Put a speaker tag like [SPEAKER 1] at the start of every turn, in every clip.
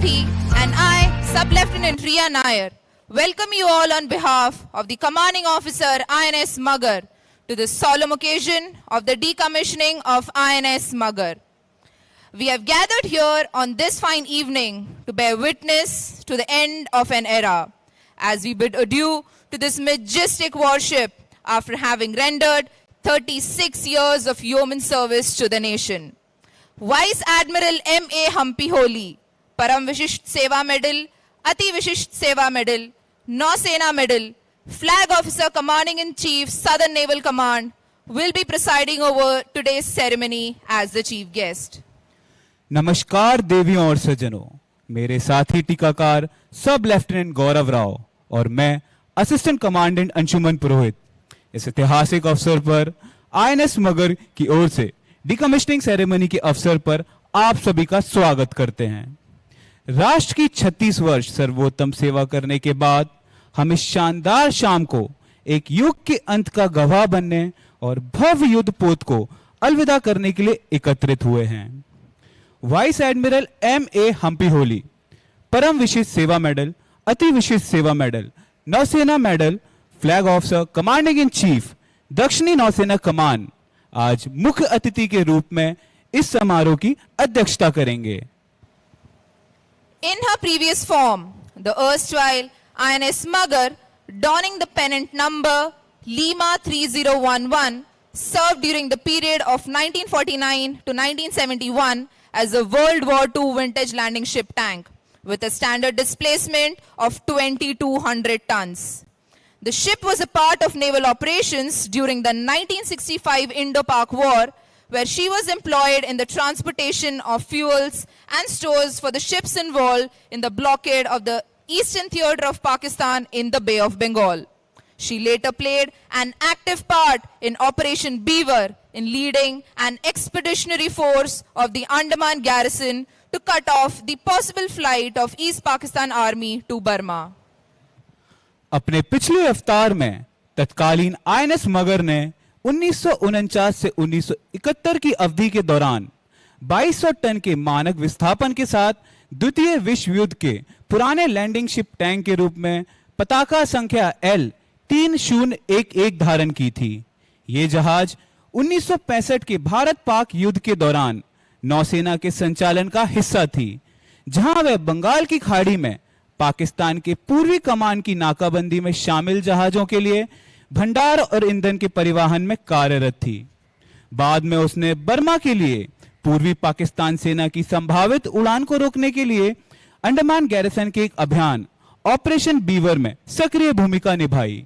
[SPEAKER 1] Tripathi, and I, Sub-Lieutenant Riya Nair, welcome you all on behalf of the Commanding Officer INS Magar to this solemn occasion of the decommissioning of INS Magar. We have gathered here on this fine evening to bear witness to the end of an era, as we bid adieu to this majestic warship after having rendered 36 years of yeoman service to the nation. Vice Admiral M.A. Humpy Holi, Param Vishisht Seva Medal, Ati Vishisht Seva Medal, Nausena Medal, Flag Officer Commanding-in-Chief, Southern Naval Command, will be presiding over today's ceremony as the chief guest.
[SPEAKER 2] नमस्कार देवियों और सज्जनों, मेरे साथी टीकाकार सब lieutenant गौरव राव और मैं असिस्टेंट कमांडेंट अंशुमन पुरोहित इस ऐतिहासिक अवसर पर आईएनएस मगर की ओर से डिकमिशनिंग सेरेमनी के अवसर पर आप सभी का स्वागत करते हैं। राष्ट्र की 36 वर्ष सर्वोत्तम सेवा करने के बाद हम इस शानदार शाम को एक युग के अंत का गवाह बनने और भव्य युद्ध पोत को अलविदा करने के लिए एकत्रित हुए हैं। Vice admiral M.A. Hampi Holi, Param Vishisht Seva medal, Ati Vishisht Seva medal, Nausena medal, flag officer commanding in chief, दक्षिणी नौसेना कमान आज मुख्य अतिथि के रूप में इस समारोह की अध्यक्षता करेंगे।
[SPEAKER 1] In her previous form, the erstwhile INS Magar, donning the pennant number Lima 3011, served during the period of 1949 to 1971 as a World War II vintage landing ship tank with a standard displacement of 2,200 tons. The ship was a part of naval operations during the 1965 Indo-Pak War, where she was employed in the transportation of fuels and stores for the ships involved in the blockade of the Eastern Theatre of Pakistan in the Bay of Bengal. She later played an active part in Operation Beaver in leading an expeditionary force of the Andaman garrison to cut off the possible flight of East Pakistan Army to Burma.
[SPEAKER 2] अपने पिछले अवतार में तत्कालीन INS मगर ने 1949 से 1971 की अवधि के दौरान 2200 टन के मानक विस्थापन के साथ द्वितीय विश्व युद्ध के पुराने लैंडिंग शिप टैंक के रूप में पताका संख्या L3011 धारण की थी। ये जहाज 1965 के भारत पाक युद्ध के दौरान नौसेना के संचालन का हिस्सा थी, जहां वह बंगाल की खाड़ी में पाकिस्तान के पूर्वी कमान की नाकाबंदी में शामिल जहाजों के लिए भंडार और ईंधन के परिवहन में कार्यरत थी। बाद में उसने बर्मा के लिए पूर्वी पाकिस्तान सेना की संभावित उड़ान को रोकने के लिए अंडमान गैरिसन के एक अभियान ऑपरेशन बीवर में सक्रिय भूमिका निभाई।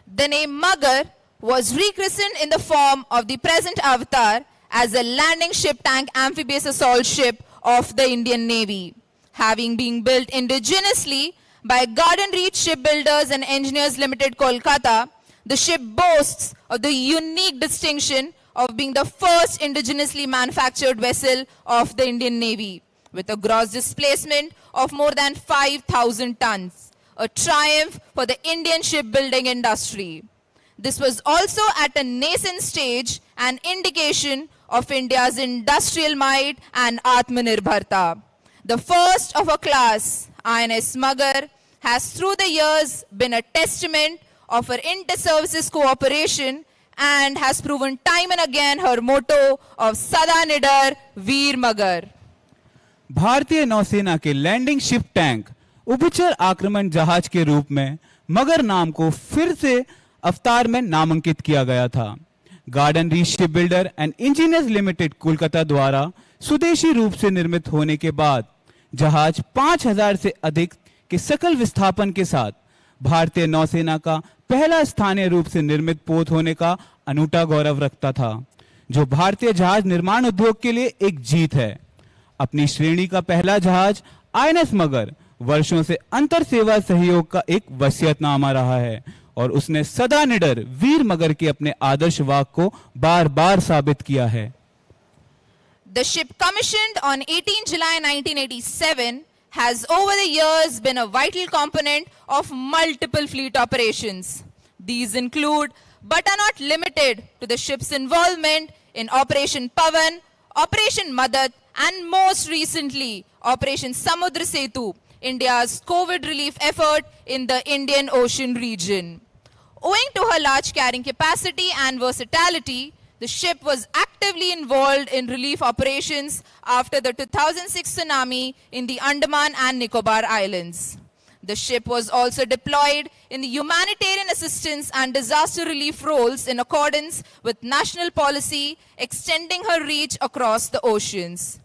[SPEAKER 1] The name Magar was rechristened in the form of the present avatar as a landing ship tank amphibious assault ship of the Indian Navy. Having been built indigenously by Garden Reach Shipbuilders and Engineers Limited, Kolkata, the ship boasts of the unique distinction of being the first indigenously manufactured vessel of the Indian Navy, with a gross displacement of more than 5,000 tons, a triumph for the Indian shipbuilding industry. This was also at a nascent stage an indication of India's industrial might and Atmanirbharta. The first of her class, INS Magar, has through the years been a testament of her inter-services cooperation and has proven time and again her motto of Sada Nidar Veer Magar.
[SPEAKER 2] भारतीय नौसेना के landing ship tank उभयचर आक्रमण जहाज के रूप में मगर नाम को फिर से अवतार में नामांकित किया गया था। Garden reach ship builder and engineers limited Kolkata द्वारा स्वदेशी रूप से निर्मित होने के बाद जहाज 5000 से अधिक के सकल विस्थापन के साथ भारतीय नौसेना का पहला स्थानीय रूप से निर्मित पोत होने का अनूठा गौरव रखता था, जो भारतीय जहाज निर्माण उद्योग के लिए एक जीत है। अपनी श्रेणी का पहला जहाज आईएनएस मगर वर्षों से अंतर सेवा सहयोग का एक वसीयतनामा रहा है और उसने सदा निडर वीर मगर के अपने आदर्श वाक्य को बार-बार साबित किया है।
[SPEAKER 1] The ship, commissioned on 18 July 1987, has over the years been a vital component of multiple fleet operations. These include, but are not limited to, the ship's involvement in Operation Pavan, Operation Madad, and most recently, Operation Samudra Setu, India's COVID relief effort in the Indian Ocean region. Owing to her large carrying capacity and versatility, the ship was actively involved in relief operations after the 2006 tsunami in the Andaman and Nicobar Islands. The ship was also deployed in the humanitarian assistance and disaster relief roles in accordance with national policy, extending her reach across the oceans.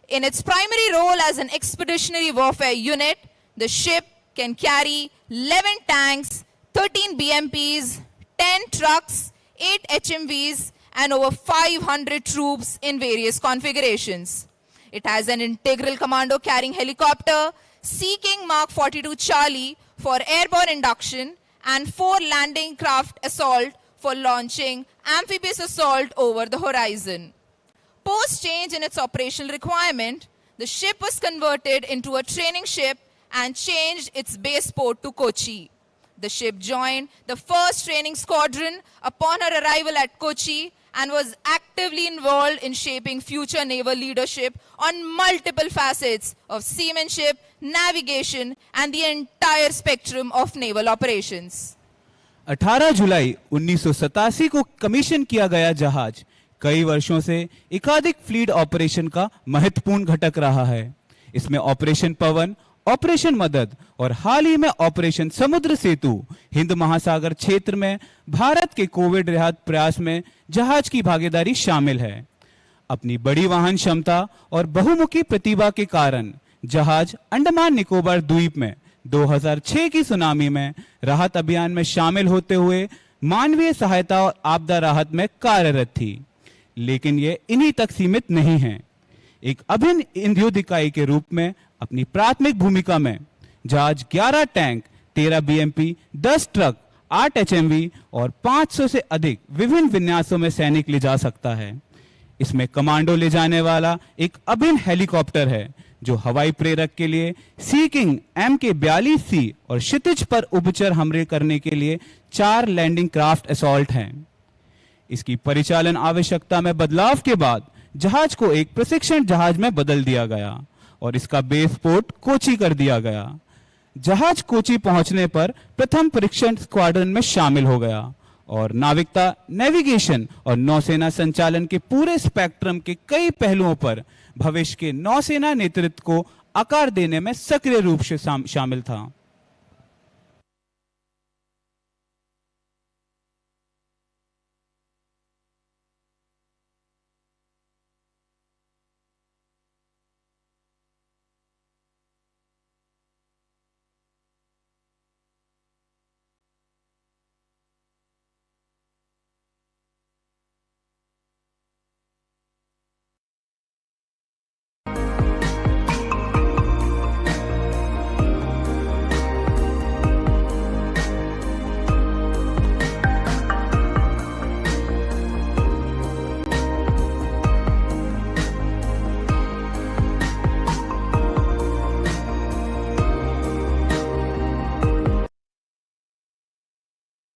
[SPEAKER 1] In its primary role as an expeditionary warfare unit, the ship can carry 11 tanks, 13 BMPs, 10 trucks, 8 HMVs, and over 500 troops in various configurations. It has an integral commando carrying helicopter, Sea King Mark 42 Charlie for airborne induction, and 4 landing craft assault for launching amphibious assault over the horizon. Post-change in its operational requirement, the ship was converted into a training ship and changed its base port to Kochi. The ship joined the 1st Training Squadron upon her arrival at Kochi and was actively involved in shaping future naval leadership on multiple facets of seamanship, navigation, and the entire spectrum of naval operations.
[SPEAKER 2] 18 जुलाई 1987 को commission किया गया जहाज कई वर्षों से एकाधिक fleet operation का महत्वपूर्ण घटक रहा है। इसमें ऑपरेशन पवन, ऑपरेशन मदद और हाल ही में ऑपरेशन समुद्र सेतु हिंद महासागर क्षेत्र में भारत के कोविड राहत प्रयास में जहाज की भागीदारी शामिल है। अपनी बड़ी वाहन क्षमता और बहुमुखी प्रतिभा के कारण जहाज अंडमान निकोबार द्वीप में 2006 की सुनामी में राहत अभियान में शामिल होते हुए मानवीय सहायता और आपदा राहत में कार्यरत थी। लेकिन ये इन्हीं तक सीमित नहीं है। एक अभिन्न युद्ध इकाई के रूप में अपनी प्राथमिक भूमिका में जहाज 11 टैंक, 13 बीएमपी, 10 ट्रक, 8 एचएमवी और 500 से अधिक विभिन्न विन्यासों में सैनिक ले जा सकता है। इसमें कमांडो ले जाने वाला एक अभिन्न हेलीकॉप्टर है जो हवाई प्रेरक के लिए सी किंग MK-42C और क्षितिज पर उभयचर हमले करने के लिए 4 लैंडिंग क्राफ्ट असॉल्ट हैं। इसकी परिचालन आवश्यकता में बदलाव के बाद जहाज को एक प्रशिक्षण जहाज में बदल दिया गया और इसका बेस पोर्ट कोची कर दिया गया। जहाज कोची पहुंचने पर प्रथम परीक्षण स्क्वाड्रन में शामिल हो गया और नाविकता, नेविगेशन और नौसेना संचालन के पूरे स्पेक्ट्रम के कई पहलुओं पर भविष्य के नौसेना नेतृत्व को आकार देने में सक्रिय रूप से शामिल था।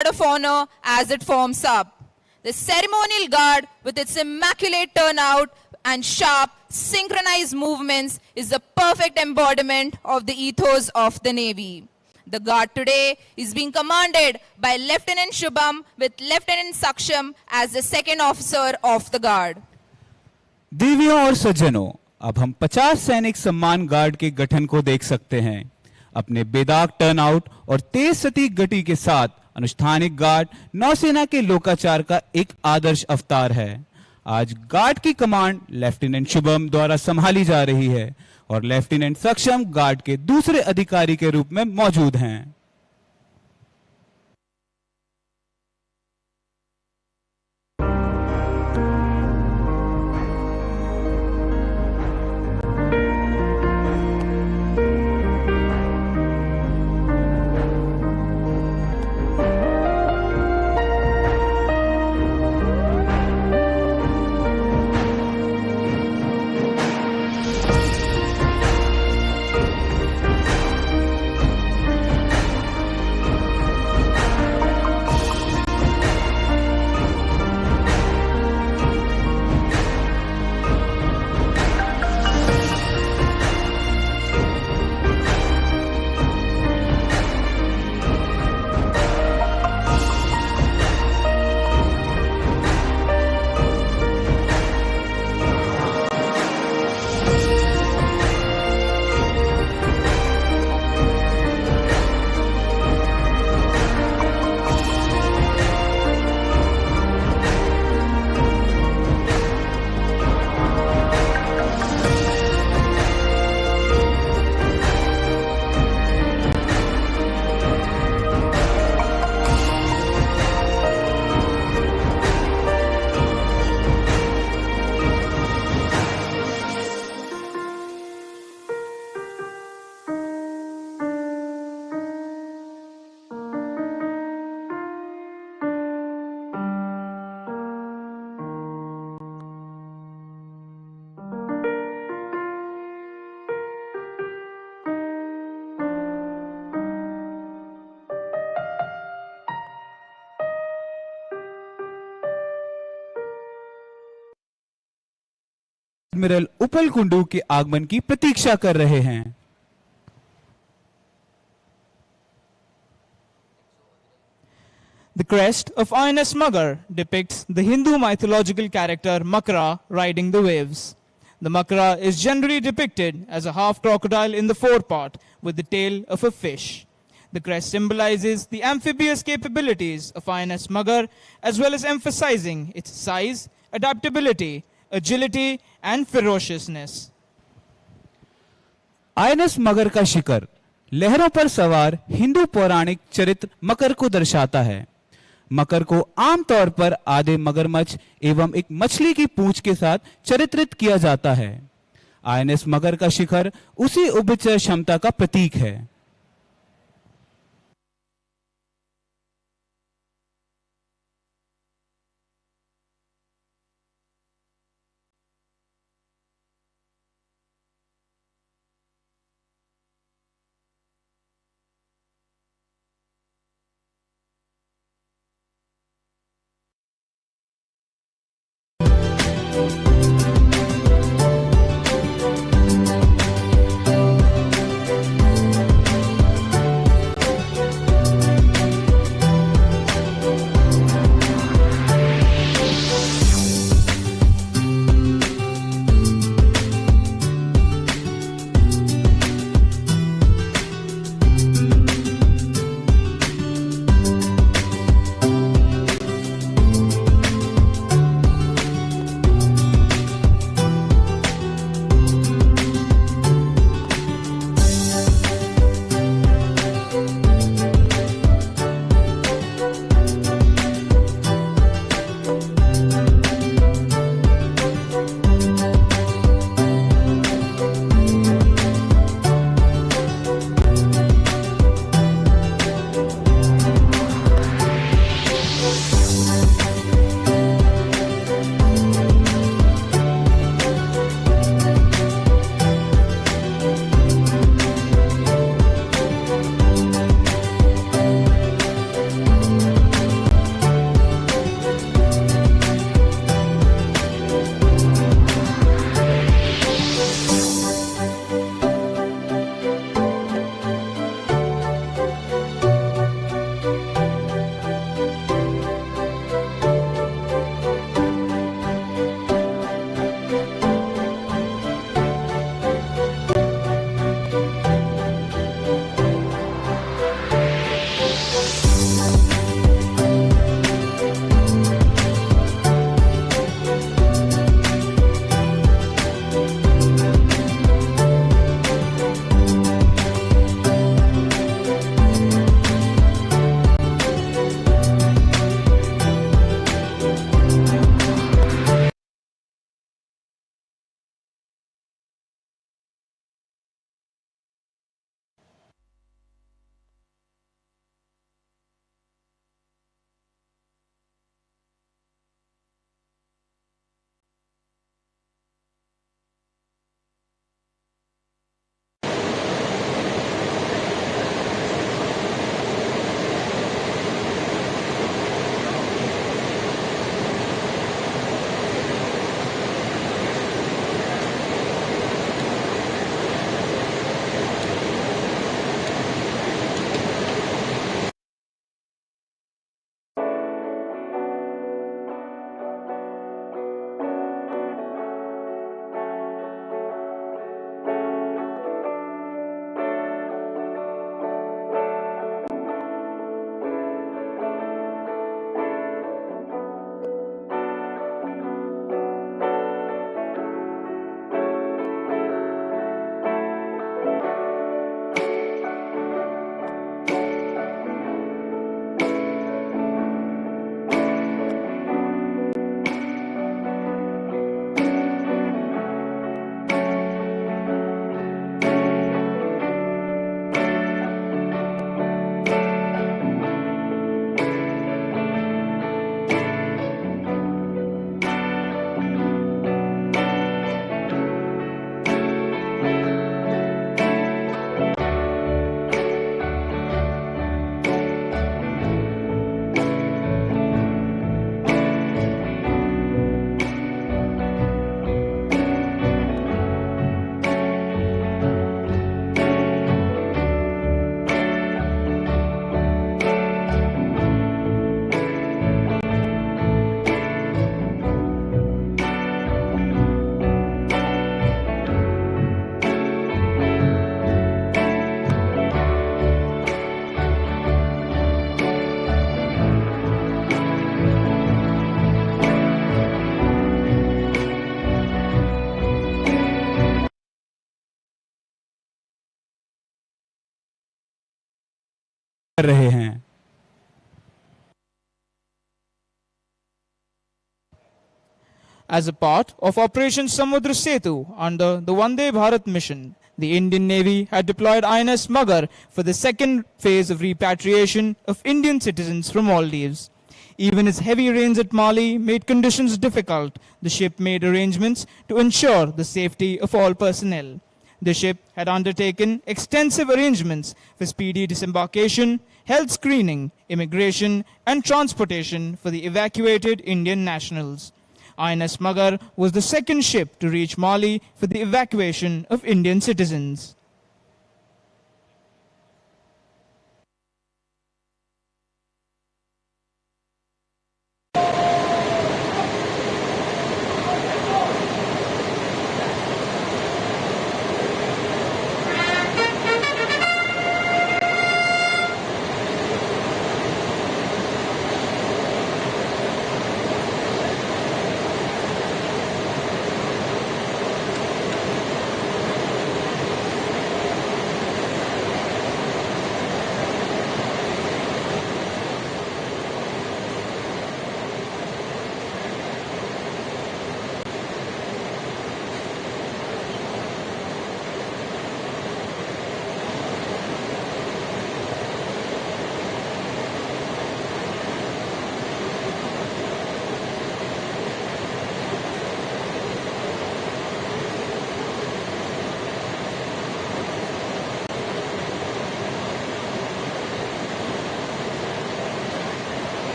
[SPEAKER 1] Of honor as it forms up. The ceremonial guard, with its immaculate turnout and sharp, synchronized movements, is the perfect embodiment of the ethos of the Navy. The guard today is being commanded by Lieutenant Shubham, with Lieutenant Saksham as the second officer of the guard.
[SPEAKER 2] देवियों और सज्जनों, अब हम 50 सैनिक सम्मान guard के गठन को देख सकते हैं। अपने बेदाग टर्नआउट और तेज सटीक गति के साथ अनुष्ठानिक गार्ड नौसेना के लोकाचार का एक आदर्श अवतार है। आज गार्ड की कमांड लेफ्टिनेंट शुभम द्वारा संभाली जा रही है और लेफ्टिनेंट सक्षम गार्ड के दूसरे अधिकारी के रूप में मौजूद हैं। एडमिरल उपल कुंडू के आगमन की प्रतीक्षा कर रहे हैं।
[SPEAKER 3] The crest of INS Magar depicts the Hindu mythological character Makra riding the waves. The Makra is generally depicted as a half crocodile in the forepart with the tail of a fish. The crest symbolizes the amphibious capabilities of INS Magar as well as emphasizing its size, adaptability, agility and ferociousness.
[SPEAKER 2] INS मगर का शिखर लहरों पर सवार हिंदू पौराणिक चरित्र मकर को दर्शाता है। मकर को आमतौर पर आधे मगरमच्छ एवं एक मछली की पूंछ के साथ चित्रित किया जाता है। आईएनएस मगर का शिखर उसी उभयचर क्षमता का प्रतीक है। कर रहे हैं।
[SPEAKER 3] As a part of Operation Samudra Setu under the Vande Bharat mission, the Indian Navy had deployed INS Magar for the second phase of repatriation of Indian citizens from Maldives. Even as heavy rains at Mali made conditions difficult, the ship made arrangements to ensure the safety of all personnel. The ship had undertaken extensive arrangements for speedy disembarkation, health screening, immigration, and transportation for the evacuated Indian nationals. INS Magar was the second ship to reach Mali for the evacuation of Indian citizens.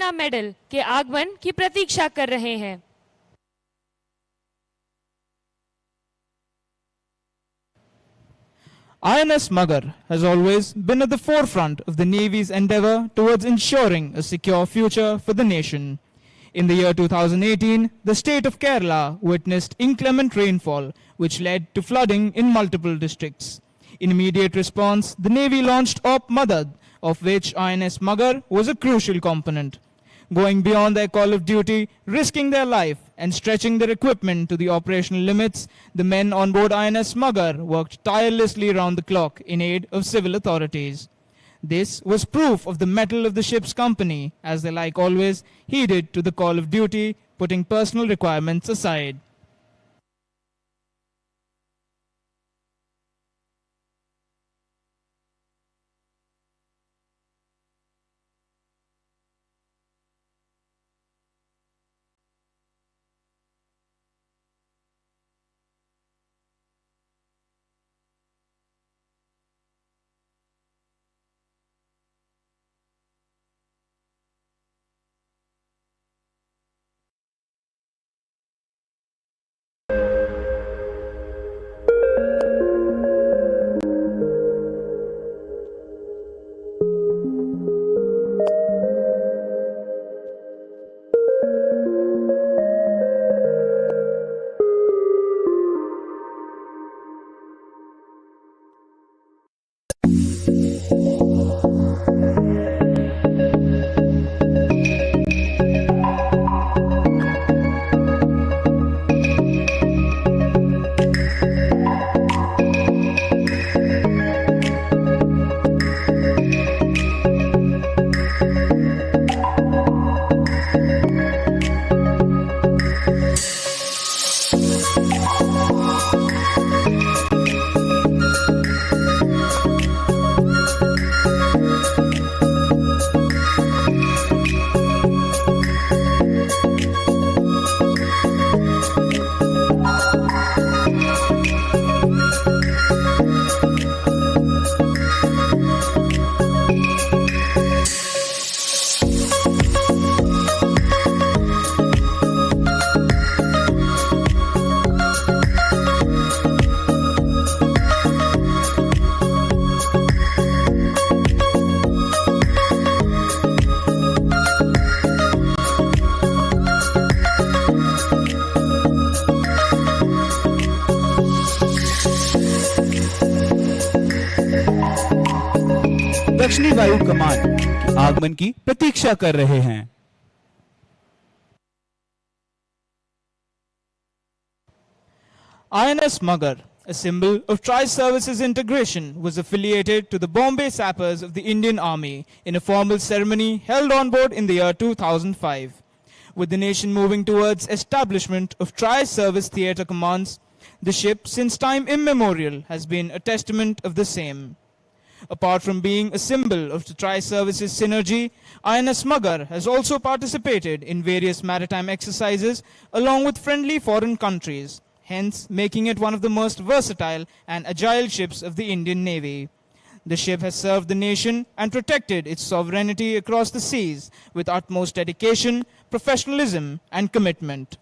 [SPEAKER 4] सेना medal के आगमन की प्रतीक्षा कर रहे हैं।
[SPEAKER 3] INS Magar has always been at the forefront of the Navy's endeavor towards ensuring a secure future for the nation. In the year 2018, the state of Kerala witnessed inclement rainfall, which led to flooding in multiple districts. In immediate response, the Navy launched Op Madad, of which INS Magar was a crucial component. Going beyond their call of duty, risking their life, and stretching their equipment to the operational limits, the men on board INS Magar worked tirelessly round the clock in aid of civil authorities. This was proof of the mettle of the ship's company, as they, like always, heeded to the call of duty, putting personal requirements aside.
[SPEAKER 2] दक्षिणी वायु कमान के आगमन की प्रतीक्षा कर रहे हैं।
[SPEAKER 3] INS Magar, a symbol of tri-services integration, was affiliated to the Bombay Sappers of the Indian Army in a formal ceremony held on board in the year 2005. With the nation moving towards establishment of tri-service theatre commands, the ship since time immemorial has been a testament of the same. Apart from being a symbol of the tri-services synergy, INS Magar has also participated in various maritime exercises along with friendly foreign countries, hence making it one of the most versatile and agile ships of the Indian Navy. The ship has served the nation and protected its sovereignty across the seas with utmost dedication, professionalism and commitment.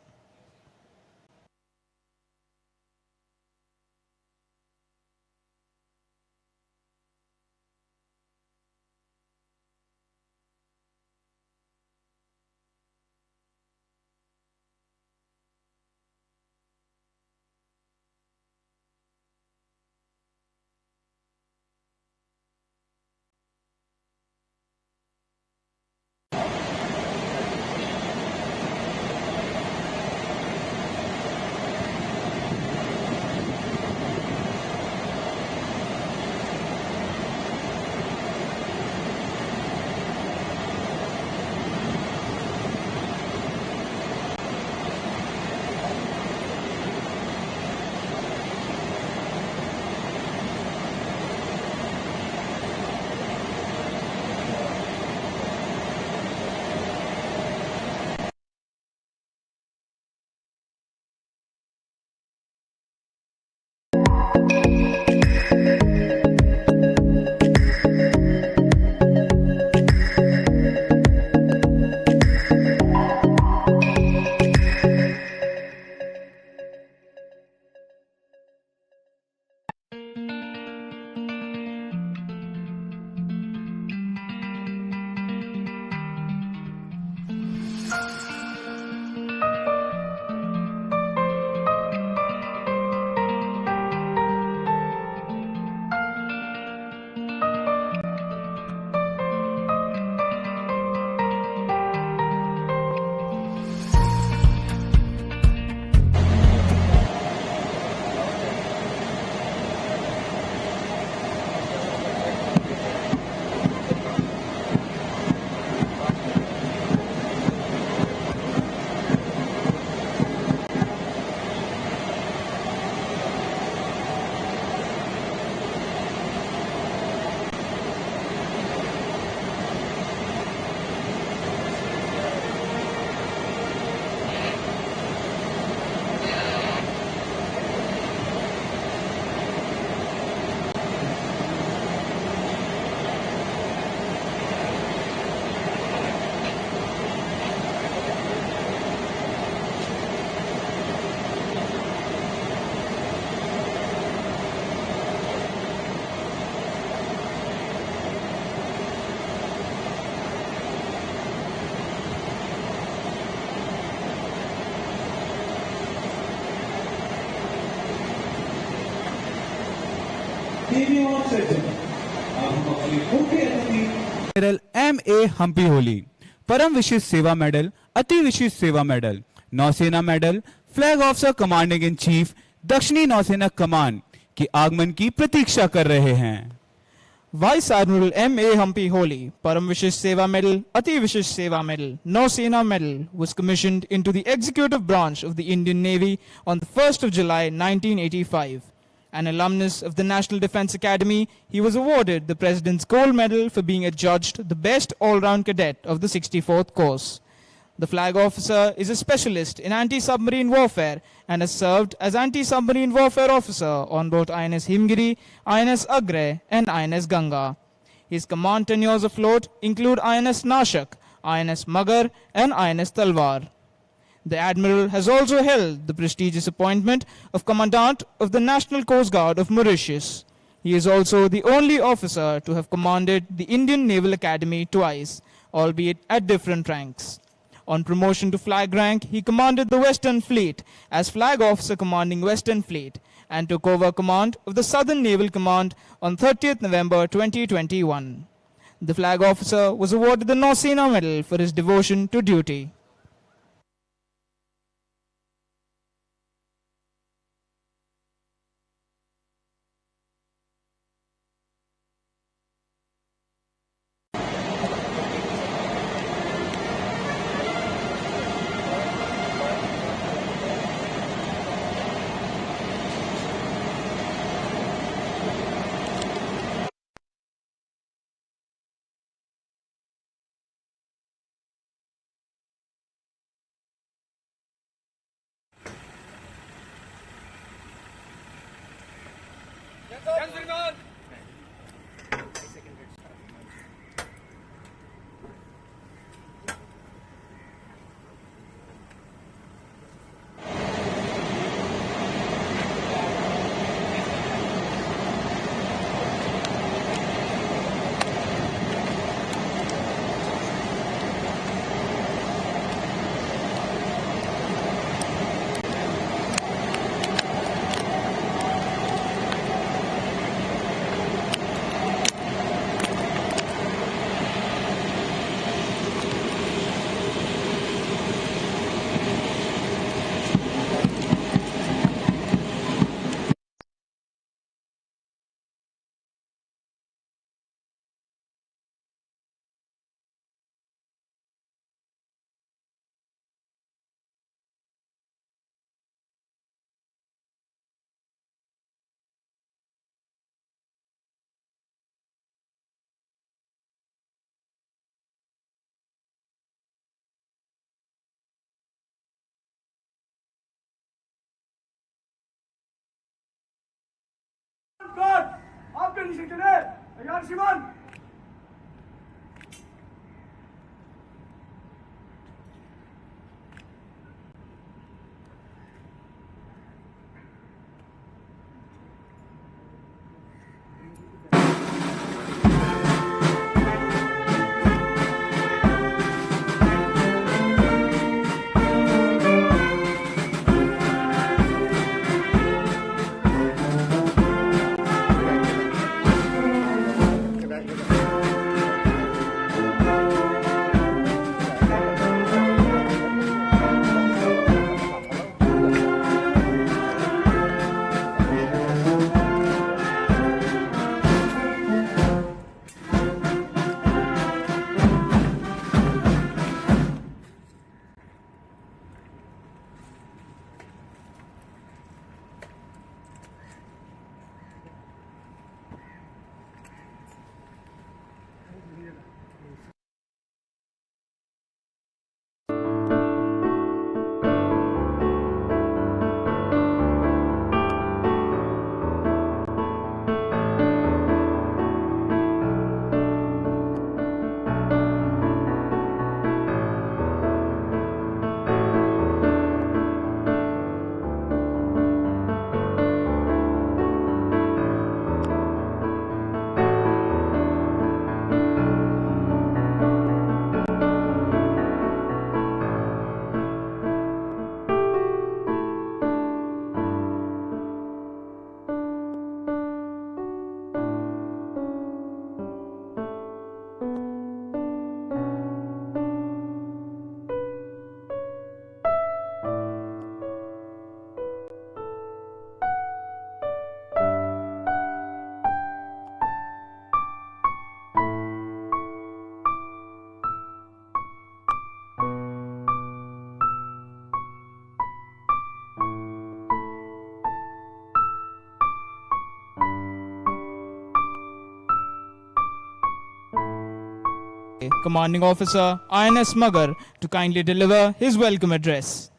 [SPEAKER 2] Admiral M.A. Hampi Holi, Param Vishisht Seva medal, Ati Vishisht Seva medal, Nausena medal, flag officer commanding in chief, दक्षिणी नौसेना कमान के आगमन की प्रतीक्षा कर रहे हैं।
[SPEAKER 3] Vice Admiral M.A. Humpy Holy, Param Vishish Seva Medal, Ati Vishish Seva Medal, Nausena Medal, was commissioned into the executive branch of the Indian Navy on the 1st of July 1985. An alumnus of the National Defence Academy, he was awarded the President's Gold Medal for being adjudged the best all-round cadet of the 64th course. The flag officer is a specialist in anti-submarine warfare and has served as anti-submarine warfare officer on both INS Himgiri, INS Agre and INS Ganga. His command tenures afloat include INS Nashak, INS Magar and INS Talwar. The Admiral has also held the prestigious appointment of Commandant of the National Coast Guard of Mauritius. He is also the only officer to have commanded the Indian Naval Academy twice, albeit at different ranks. On promotion to flag rank, he commanded the Western Fleet as Flag Officer commanding Western Fleet and took over command of the Southern Naval Command on 30th November 2021. The flag officer was awarded the Nausena Medal for his devotion to duty.
[SPEAKER 5] God, आपके निश्चय चले, यार Sivan.
[SPEAKER 3] Commanding Officer INS Magar to kindly deliver his welcome address.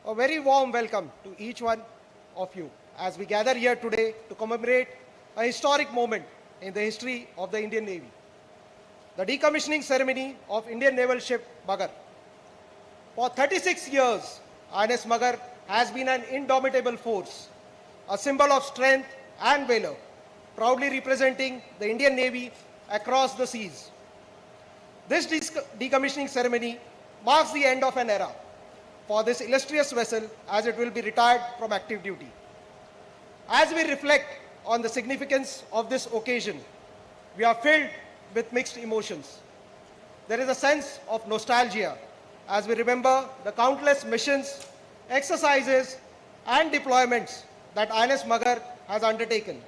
[SPEAKER 6] A very warm welcome to each one of you as we gather here today to commemorate a historic moment in the history of the Indian Navy, the decommissioning ceremony of Indian naval ship Magar. For 36 years, INS Magar has been an indomitable force, a symbol of strength and valor, proudly representing the Indian Navy across the seas. This decommissioning ceremony marks the end of an era for this illustrious vessel as it will be retired from active duty. As we reflect on the significance of this occasion, we are filled with mixed emotions. There is a sense of nostalgia as we remember the countless missions, exercises, and deployments that INS Magar has undertaken,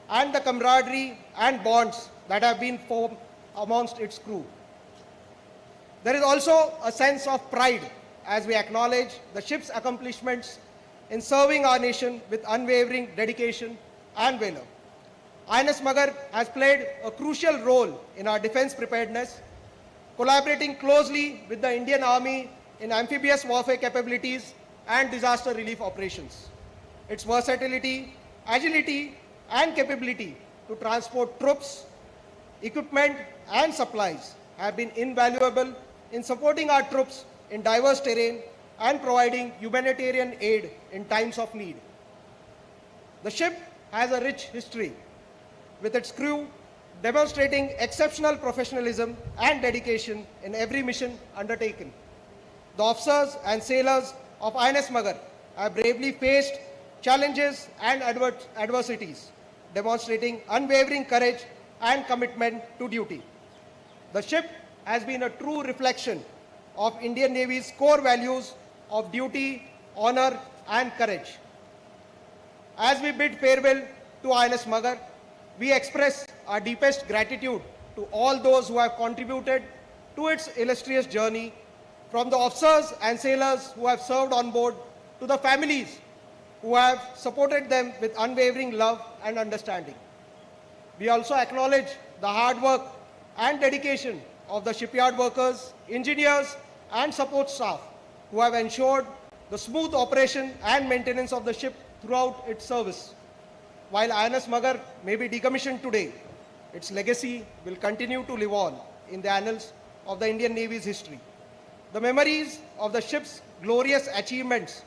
[SPEAKER 6] and the camaraderie and bonds that have been formed amongst its crew. There is also a sense of pride as we acknowledge the ship's accomplishments in serving our nation with unwavering dedication and valor. INS Magar has played a crucial role in our defense preparedness, collaborating closely with the Indian Army in amphibious warfare capabilities and disaster relief operations. Its versatility, agility, and capability to transport troops, equipment, and supplies have been invaluable in supporting our troops in diverse terrain and providing humanitarian aid in times of need. The ship has a rich history, with its crew demonstrating exceptional professionalism and dedication in every mission undertaken. The officers and sailors of INS Magar have bravely faced challenges and adversities, demonstrating unwavering courage and commitment to duty. The ship has been a true reflection of Indian Navy's core values of duty, honor, and courage. As we bid farewell to INS Magar, we express our deepest gratitude to all those who have contributed to its illustrious journey, from the officers and sailors who have served on board to the families who have supported them with unwavering love and understanding. We also acknowledge the hard work and dedication of the shipyard workers, engineers, and support staff who have ensured the smooth operation and maintenance of the ship throughout its service. While INS Magar may be decommissioned today, its legacy will continue to live on in the annals of the Indian Navy's history. The memories of the ship's glorious achievements,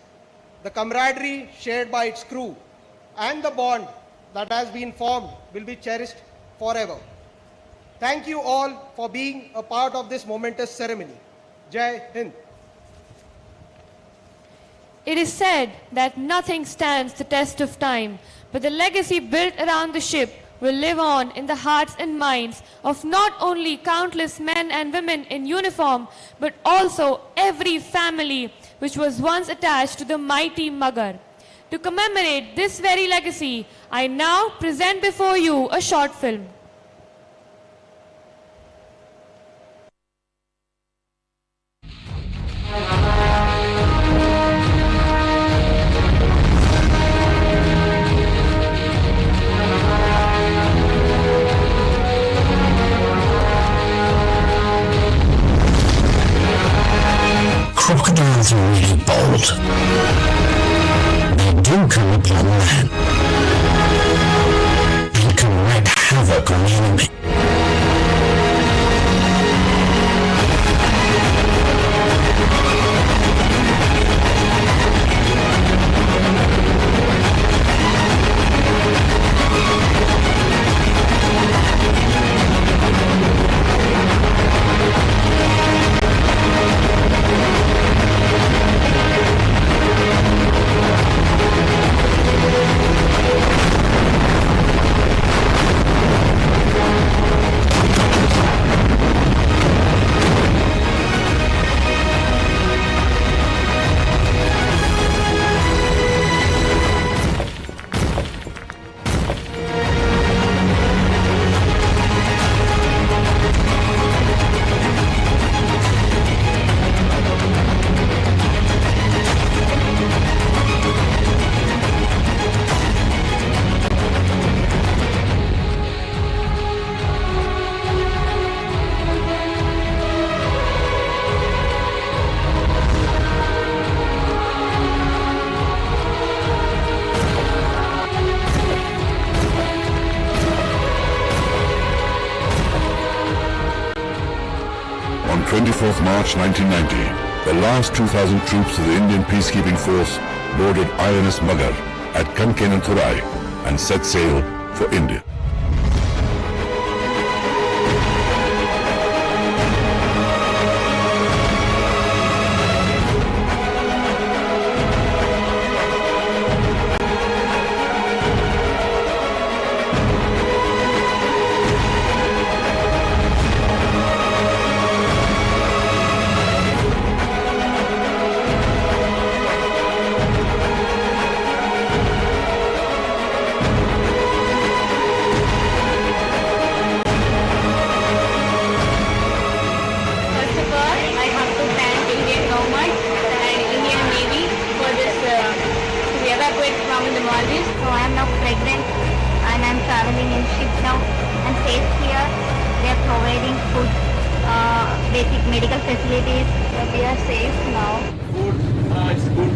[SPEAKER 6] the camaraderie shared by its crew, and the bond that has been formed will be cherished forever. Thank you all for being a part of this momentous ceremony. Jai Hind.
[SPEAKER 4] It is said that nothing stands the test of time, but the legacy built around the ship will live on in the hearts and minds of not only countless men and women in uniform, but also every family which was once attached to the mighty Magar. To commemorate this very legacy, I now present before you a short film.
[SPEAKER 7] Crocodiles are really bold. They do come upon land and can wreak havoc on the enemy.
[SPEAKER 8] On 24th March 1990, the last 2,000 troops of the Indian peacekeeping force boarded INS Magar at Kankenanthurai and set sail for India.
[SPEAKER 9] First of all, I have to thank Indian government and Indian Navy for this to evacuate from the Maldives. So I am now pregnant and I am traveling in ship now. I'm safe here. They are providing food, basic medical facilities. We are safe now.
[SPEAKER 5] Food, it's good.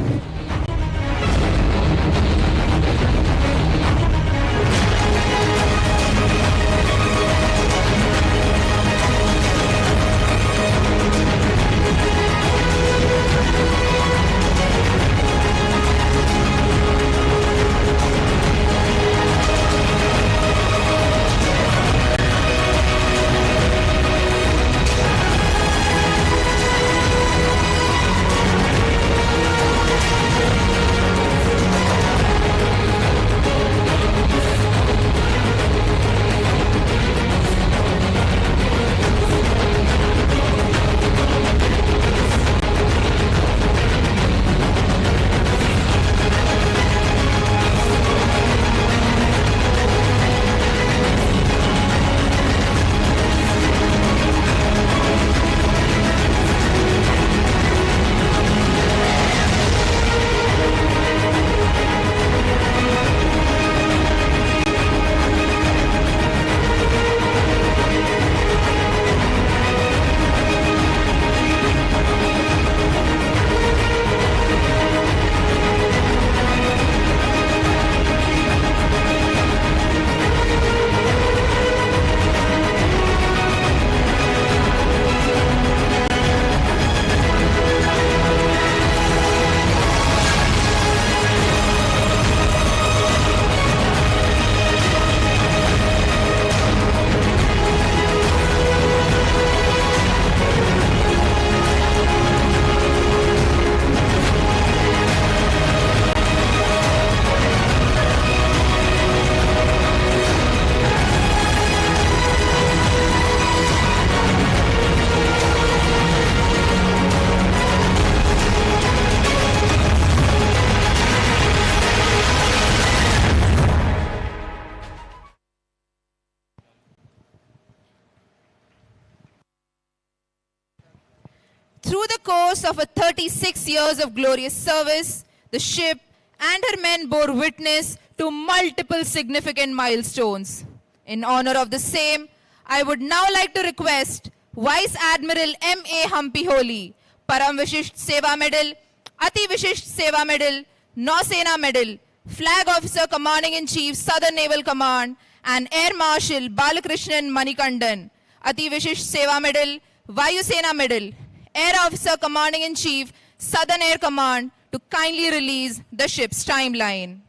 [SPEAKER 1] Through the course of a 36 years of glorious service, the ship and her men bore witness to multiple significant milestones. In honor of the same, I would now like to request Vice Admiral M.A. Humpy Holi, Param Vishisht Seva Medal, Ati Vishisht Seva Medal, Nausena Medal, Flag Officer Commanding in Chief Southern Naval Command, and Air Marshal Balakrishnan Manikandan, Ati Vishisht Seva Medal, Vayu Sena Medal, Air Officer Commanding in Chief Southern Air Command, to kindly release the ship's timeline.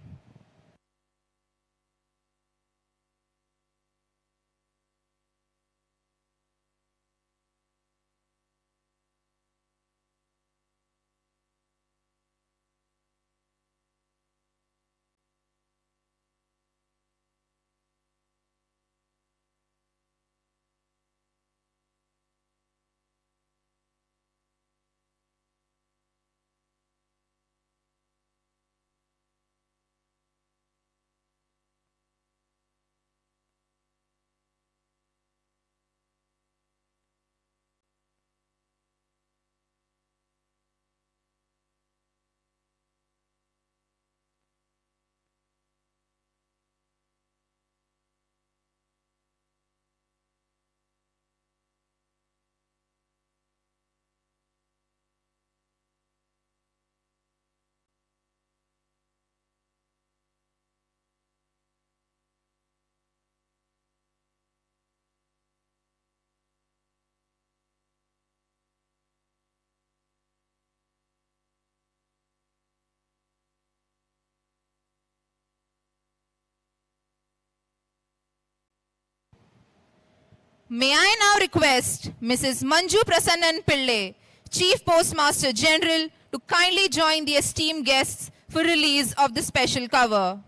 [SPEAKER 1] May I now request Mrs. Manju Prasannan Pillai, Chief Postmaster General, to kindly join the esteemed guests for release of the special cover.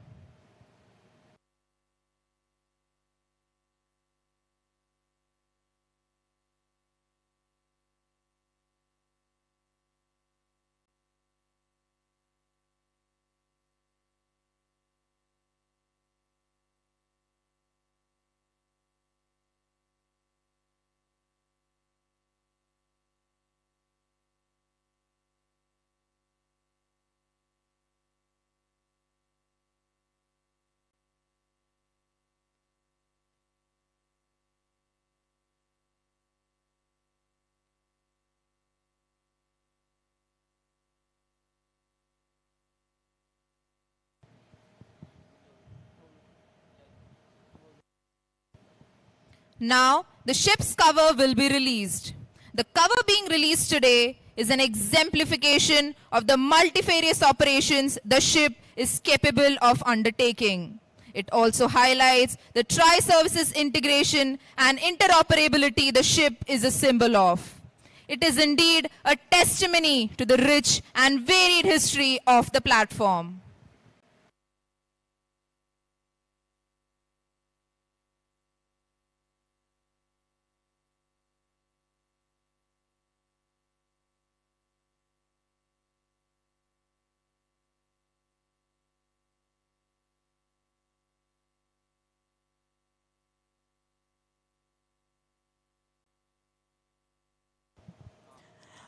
[SPEAKER 1] Now, the ship's cover will be released. The cover being released today is an exemplification of the multifarious operations the ship is capable of undertaking. It also highlights the tri-services integration and interoperability the ship is a symbol of. It is indeed a testimony to the rich and varied history of the platform.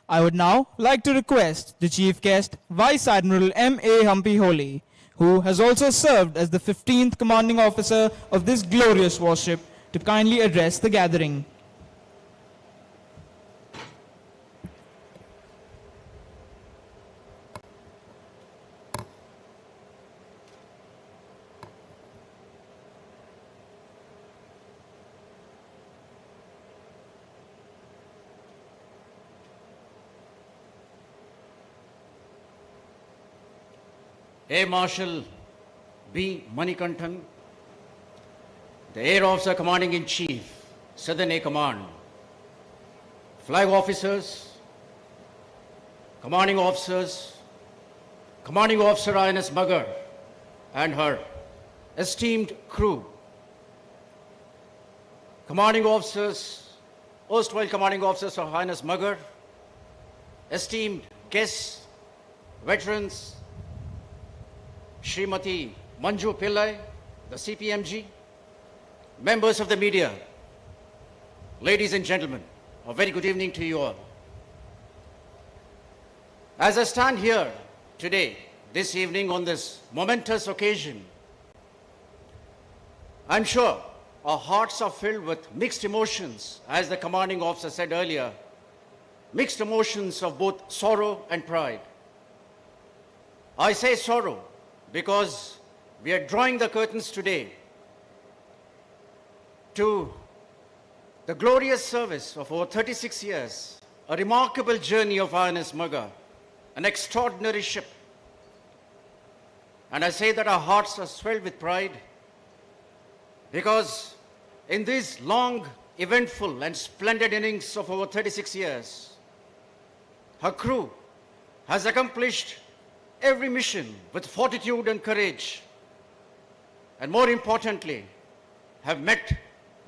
[SPEAKER 3] I would now like to request the Chief Guest, Vice Admiral M.A. Humpy Holy, who has also served as the 15th Commanding Officer of this glorious warship, to kindly address the gathering.
[SPEAKER 10] Air Marshal B. Manikantan, the Air Officer Commanding-in-Chief, Southern Air Command, Flag Officers, Commanding Officers, Commanding Officer INS Magar and her esteemed crew, Commanding Officers, erstwhile Commanding Officers of INS Magar, esteemed guests, veterans, Srimati Manju Pillai, the CPMG, members of the media, ladies and gentlemen, a very good evening to you all. As I stand here today, this evening on this momentous occasion, I'm sure our hearts are filled with mixed emotions, as the commanding officer said earlier, mixed emotions of both sorrow and pride. I say sorrow because we are drawing the curtains today to the glorious service of over 36 years, a remarkable journey of INS Magar, an extraordinary ship. And I say that our hearts are swelled with pride because in these long, eventful and splendid innings of over 36 years, her crew has accomplished every mission with fortitude and courage, and more importantly, have met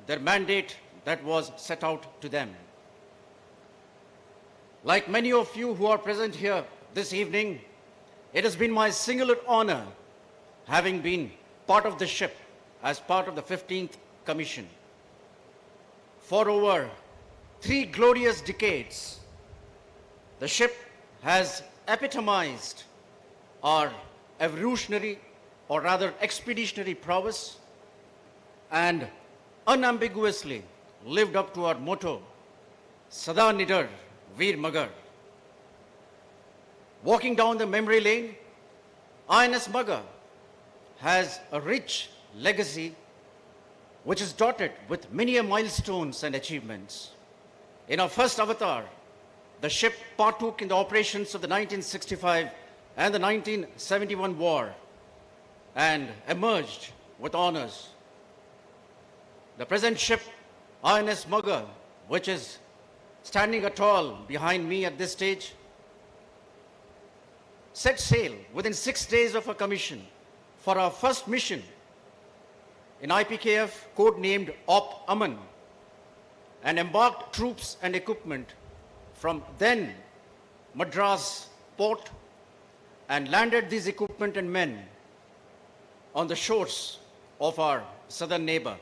[SPEAKER 10] their mandate that was set out to them. Like many of you who are present here this evening, it has been my singular honor having been part of the ship as part of the 15th Commission. For over 3 glorious decades, the ship has epitomized our evolutionary, or rather expeditionary prowess, and unambiguously lived up to our motto, Sada Nidar Veer Magar. Walking down the memory lane, INS Magar has a rich legacy which is dotted with many milestones and achievements. In our first avatar, the ship partook in the operations of the 1965 and the 1971 war and emerged with honors. The present ship, INS Magar, which is standing tall behind me at this stage, set sail within 6 days of her commission for our first mission in IPKF, codenamed Op Aman, and embarked troops and equipment from then Madras port and landed these equipment and men on the shores of our southern neighbor.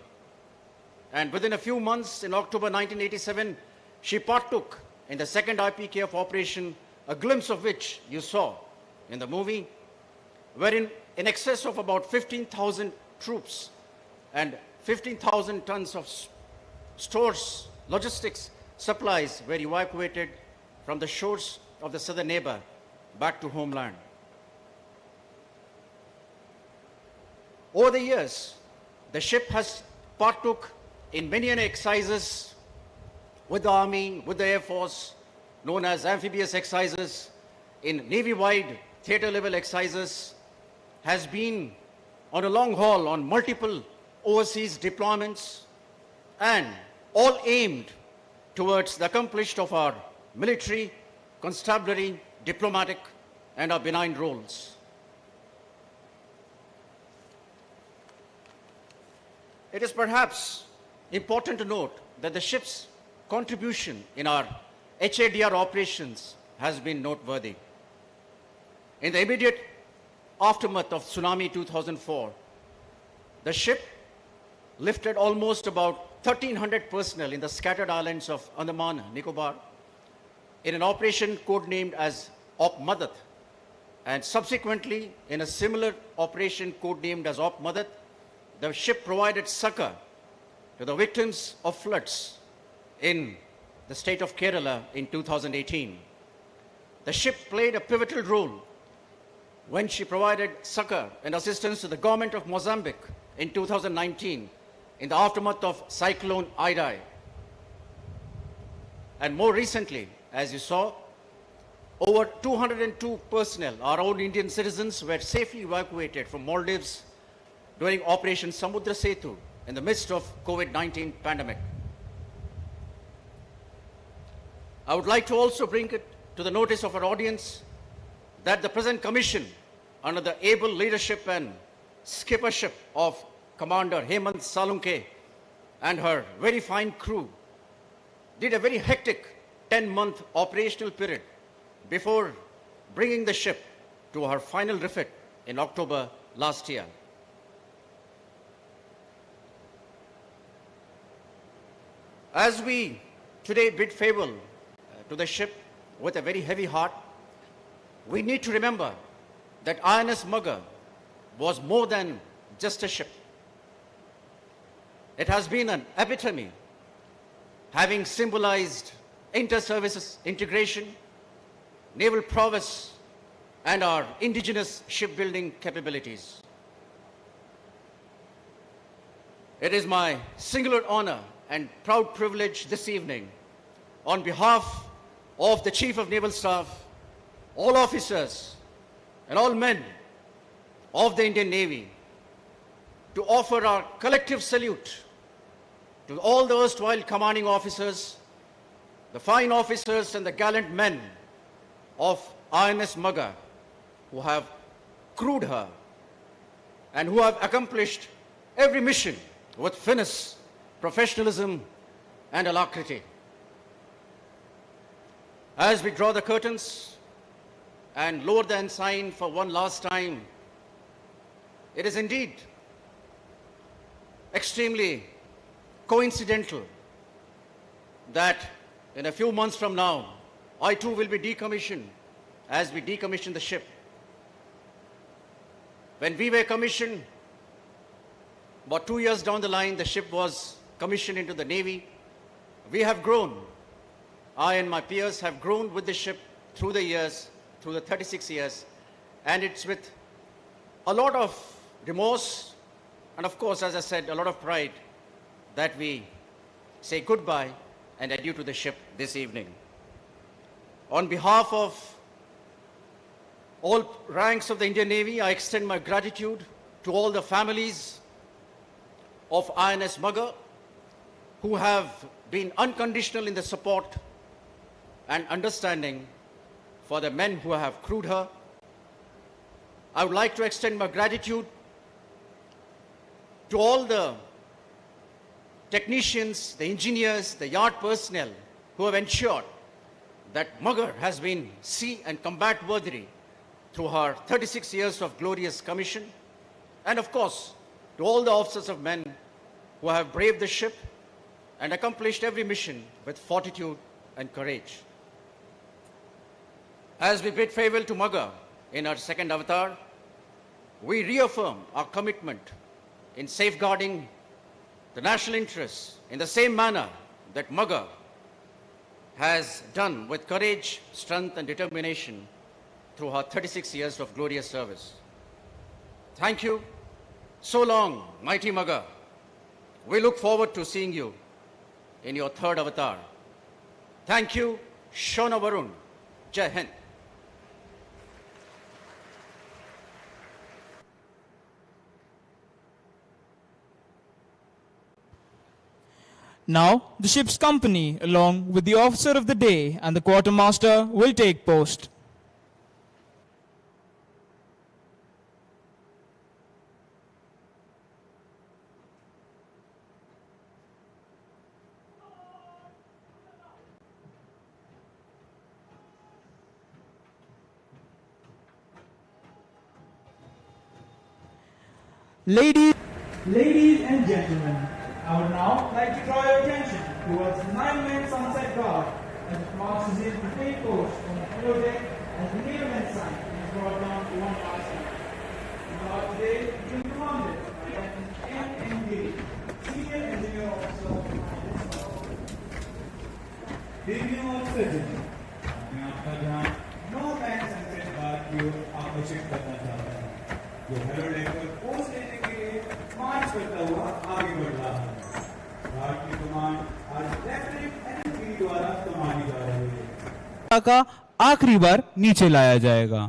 [SPEAKER 10] And within a few months, in October 1987, she partook in the second IPKF operation, a glimpse of which you saw in the movie, wherein in excess of about 15,000 troops and 15,000 tons of stores, logistics, supplies were evacuated from the shores of the southern neighbor back to homeland. Over the years, the ship has partook in many exercises with the Army, with the Air Force, known as amphibious exercises, in Navy-wide theater-level exercises, has been on a long haul on multiple overseas deployments, and all aimed towards the accomplishment of our military, constabulary, diplomatic, and our benign roles. It is perhaps important to note that the ship's contribution in our HADR operations has been noteworthy. In the immediate aftermath of Tsunami 2004, the ship lifted almost about 1,300 personnel in the scattered islands of Andaman and Nicobar in an operation codenamed as Op Madat, and subsequently in a similar operation codenamed as Op Madat, the ship provided succor to the victims of floods in the state of Kerala in 2018. The ship played a pivotal role when she provided succor and assistance to the government of Mozambique in 2019 in the aftermath of Cyclone Idai. And more recently, as you saw, over 202 personnel, our own Indian citizens, were safely evacuated from Maldives during Operation Samudra Setu in the midst of COVID-19 pandemic. I would like to also bring it to the notice of our audience that the present commission, under the able leadership and skippership of Commander Hemant Salunke and her very fine crew, did a very hectic 10-month operational period before bringing the ship to her final refit in October last year. As we today bid farewell to the ship with a very heavy heart, we need to remember that INS Magar was more than just a ship. It has been an epitome, having symbolized inter-services integration, naval prowess, and our indigenous shipbuilding capabilities. It is my singular honor and proud privilege this evening, on behalf of the Chief of Naval Staff, all officers, and all men of the Indian Navy, to offer our collective salute to all the erstwhile commanding officers, the fine officers and the gallant men of INS Magar who have crewed her and who have accomplished every mission with finesse, professionalism, and alacrity. As we draw the curtains and lower the ensign for one last time, it is indeed extremely coincidental that in a few months from now, I too will be decommissioned as we decommission the ship. When we were commissioned, about 2 years down the line, the ship was commissioned into the Navy. We have grown. I and my peers have grown with the ship through the years, through the 36 years, and it's with a lot of remorse and, of course, as I said, a lot of pride that we say goodbye and adieu to the ship this evening. On behalf of all ranks of the Indian Navy, I extend my gratitude to all the families of INS Magar who have been unconditional in the support and understanding for the men who have crewed her. I would like to extend my gratitude to all the technicians, the engineers, the yard personnel who have ensured that Magar has been sea and combat worthy through her 36 years of glorious commission. And of course, to all the officers of men who have braved the ship and accomplished every mission with fortitude and courage. As we bid farewell to Magar in our second avatar, we reaffirm our commitment in safeguarding the national interests in the same manner that Magar has done with courage, strength, and determination through her 36 years of glorious service. Thank you. So long, mighty Magar. We look forward to seeing you in your third avatar. Thank you, Shona Varun. Jai Hind.
[SPEAKER 3] Now, the ship's company, along with the officer of the day and the quartermaster, will take post. Ladies and gentlemen, I would now like to draw your attention towards the 9-man sunset guard as it marches in to take post on the hello deck as the naval ensign is brought down to one last time. The guard today is being commanded by Captain N.N. Gay, Senior Engineer Officer of the
[SPEAKER 2] देवियों और सज्जनों, मैं आपका ध्यान 9-man sunset guard की ओर आकर्षित करना चाहता हूं, जो हेलो डेक पर पोस्ट लेने के लिए मार्च करता हुआ आगे बढ़ रहा है। गार्ड की कमान आज लेफ्टिनेंट एन द्वारा संभाली जा रही है। का आखिरी बार नीचे लाया जाएगा।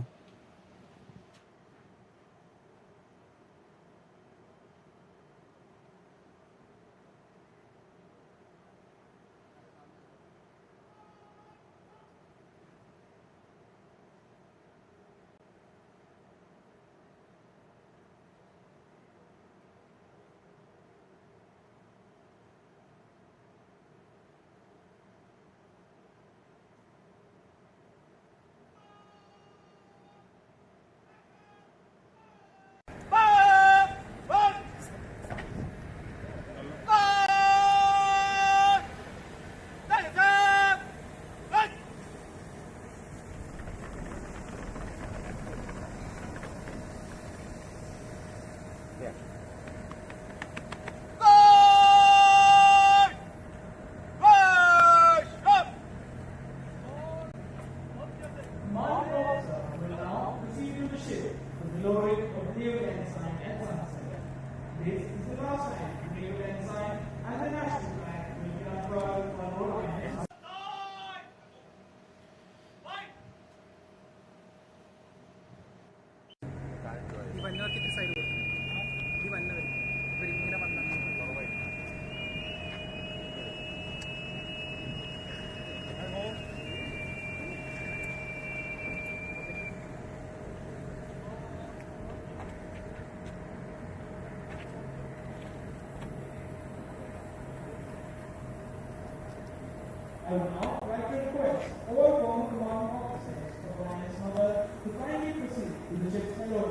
[SPEAKER 3] I would now like to request all former commanding officers of INS Magar to kindly proceed with the ship's hello.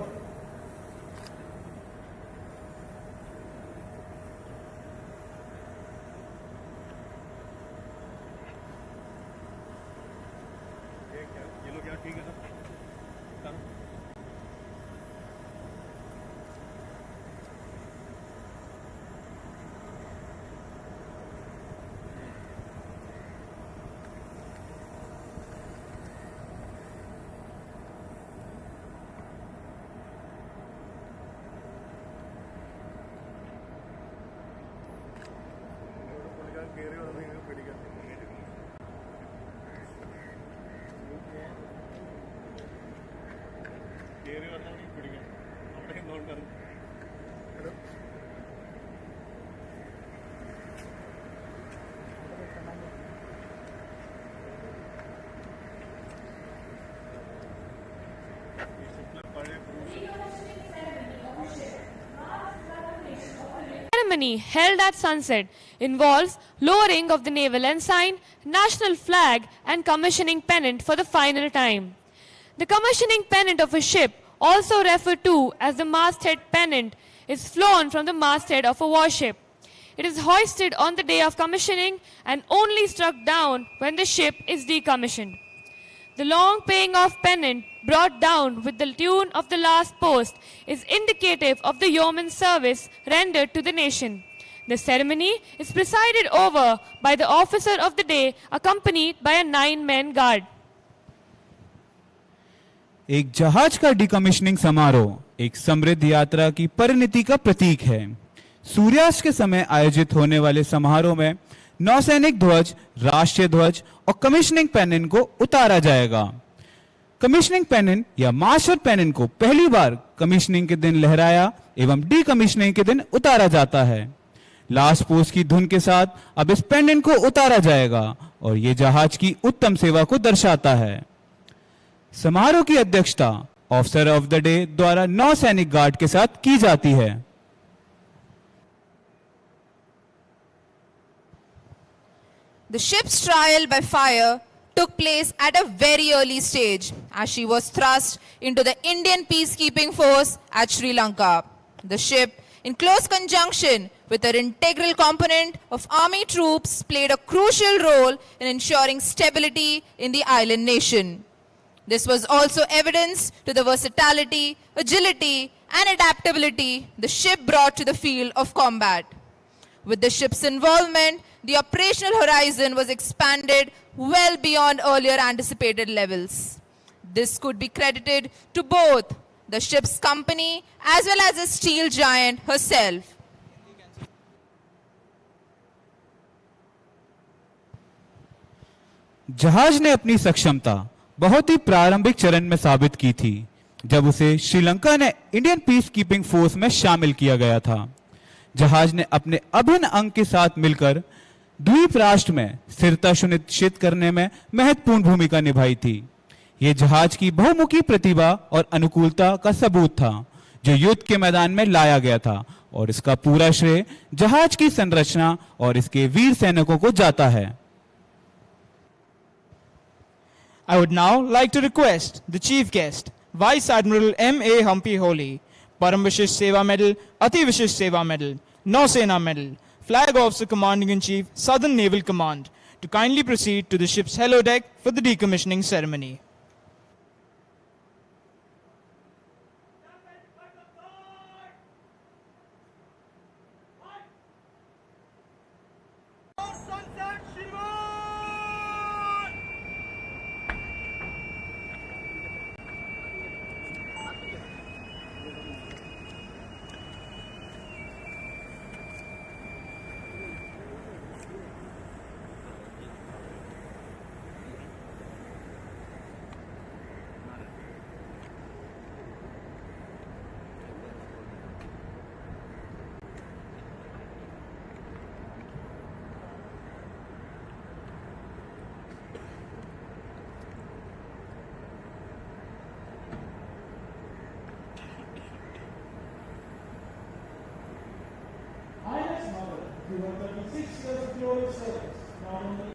[SPEAKER 4] ceremony held at sunset involves lowering of the naval ensign, national flag and commissioning pennant for the final time. The commissioning pennant of a ship, also referred to as the masthead pennant, is flown from the masthead of a warship. It is hoisted on the day of commissioning and only struck down when the ship is decommissioned. The long paying off pennant brought down with the tune of the last post is indicative of the yeoman service rendered to the nation. The ceremony is presided over by the officer of the day accompanied by a 9-man guard.
[SPEAKER 2] एक जहाज का डिकमिशनिंग समारोह एक समृद्ध यात्रा की परिणति का प्रतीक है। सूर्यास्त के समय आयोजित होने वाले समारोह में नौसैनिक ध्वज, राष्ट्रीय ध्वज और कमिश्निंग पेनन को उतारा जाएगा। कमिश्निंग पेनन या मास्टर पेनन को पहली बार कमिश्निंग के दिन लहराया एवं डीकमिश्निंग के दिन उतारा जाता है। लास्ट पोस्ट की धुन के साथ अब इस पेनन को उतारा जाएगा और यह जहाज की उत्तम सेवा को दर्शाता है। समारोह की अध्यक्षता ऑफिसर ऑफ द डे द्वारा नौसैनिक गार्ड के साथ की जाती है।
[SPEAKER 1] The ship's trial by fire took place at a very early stage as she was thrust into the Indian peacekeeping force at Sri Lanka. The ship, in close conjunction with her integral component of army troops, played a crucial role in ensuring stability in the island nation. This was also evidence to the versatility, agility, and adaptability the ship brought to the field of combat. With the ship's involvement, the operational horizon was expanded well beyond earlier anticipated levels. This could be credited to both the ship's company as well as the steel giant herself.
[SPEAKER 2] जहाज ने अपनी सक्षमता बहुत ही प्रारंभिक चरण में साबित की थी जब उसे श्रीलंका ने इंडियन पीस कीपिंग फोर्स में शामिल किया गया था। जहाज ने अपने अभिन्न अंग के साथ मिलकर द्वीप राष्ट्र में स्थिरता सुनिश्चित करने में महत्वपूर्ण भूमिका निभाई थी। यह जहाज की बहुमुखी प्रतिभा और अनुकूलता का सबूत था जो युद्ध के मैदान में लाया गया था और इसका पूरा श्रेय जहाज की संरचना और इसके वीर सैनिकों को जाता है।
[SPEAKER 3] I would now like to request the chief guest, Vice Admiral M.A. Humpy Holy, Param Vishish Seva Medal, Ati Vishish Seva Medal, Nausena Medal, Flag Officer Commanding-in-Chief, Southern Naval Command, to kindly proceed to the ship's hello deck for the decommissioning ceremony.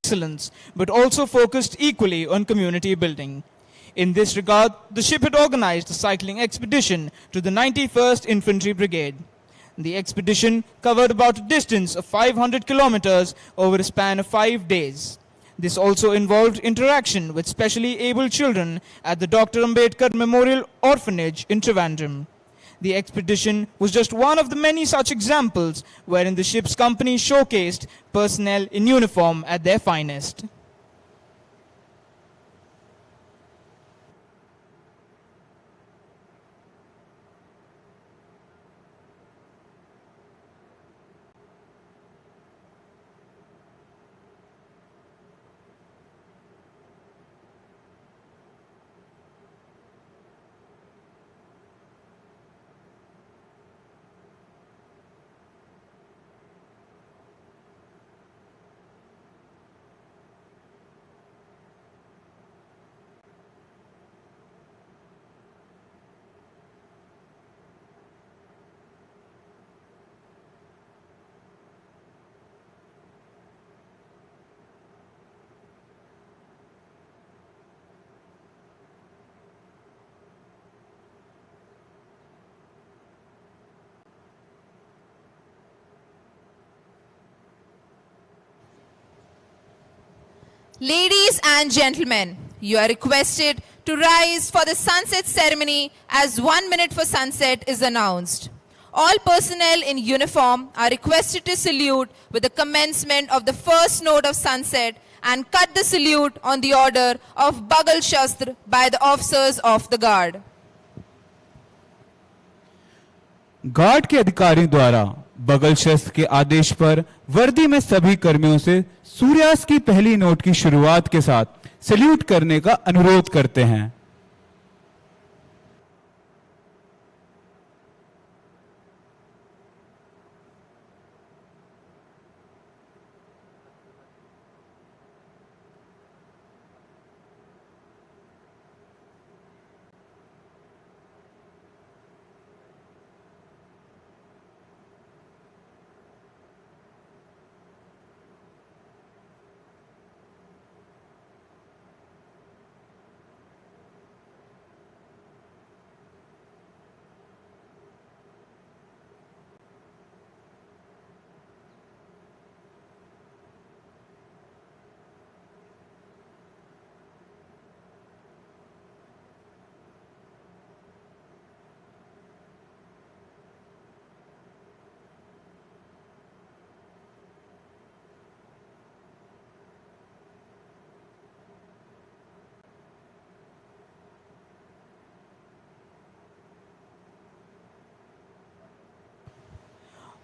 [SPEAKER 3] Excellence, but also focused equally on community building. In this regard, the ship had organized a cycling expedition to the 91st Infantry Brigade. The expedition covered about a distance of 500 kilometers over a span of 5 days. This also involved interaction with specially able children at the Dr. Ambedkar Memorial Orphanage in Trivandrum. The expedition was just one of the many such examples wherein the ship's company showcased personnel in uniform at their finest.
[SPEAKER 1] Ladies and gentlemen, you are requested to rise for the sunset ceremony as 1 minute for sunset is announced. All personnel in uniform are requested to salute with the commencement of the first note of sunset and cut the salute on the order of bugle shastra by the officers of the guard.
[SPEAKER 2] Guard के अधिकारियों द्वारा बगल शस्त्र के आदेश पर वर्दी में सभी कर्मियों से सूर्यास्त की पहली नोट की शुरुआत के साथ सैल्यूट करने का अनुरोध करते हैं।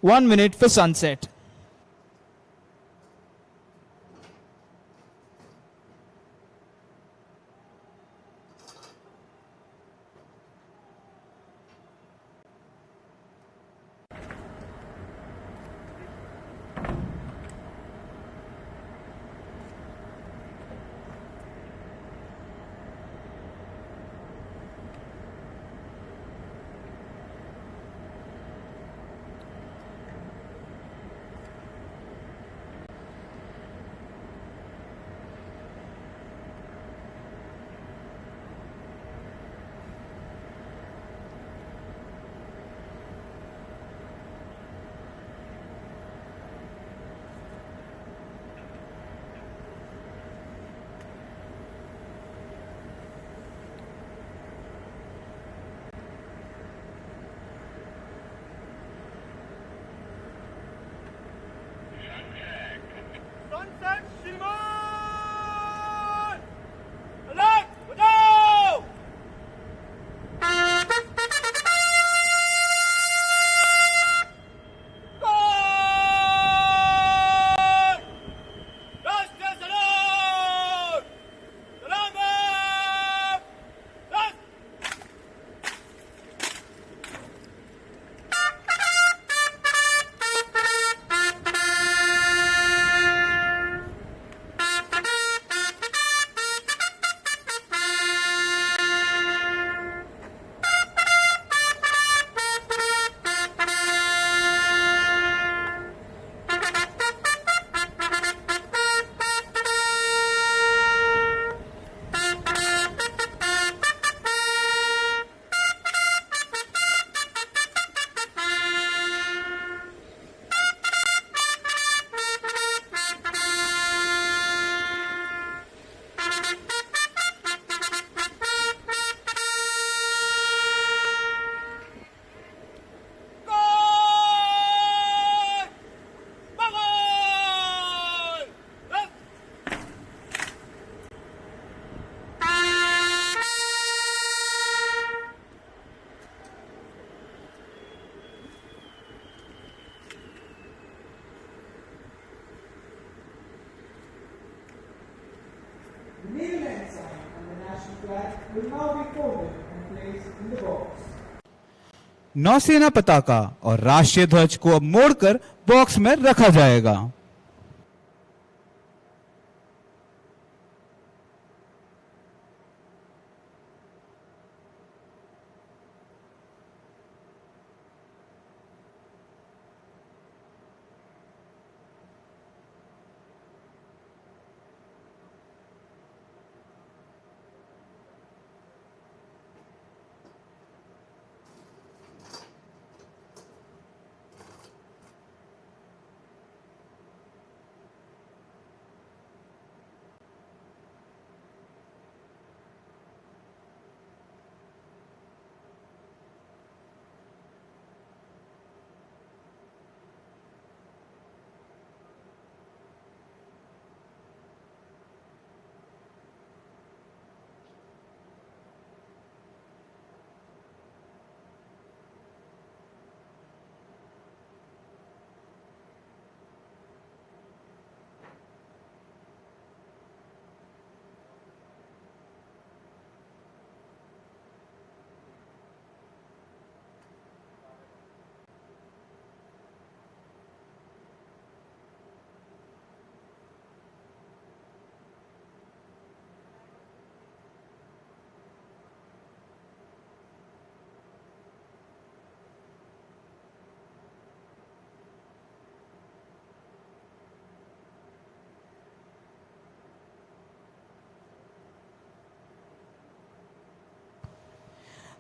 [SPEAKER 3] One minute for sunset.
[SPEAKER 2] नौसेना पताका और राष्ट्रीय ध्वज को अब मोड़कर बॉक्स में रखा जाएगा।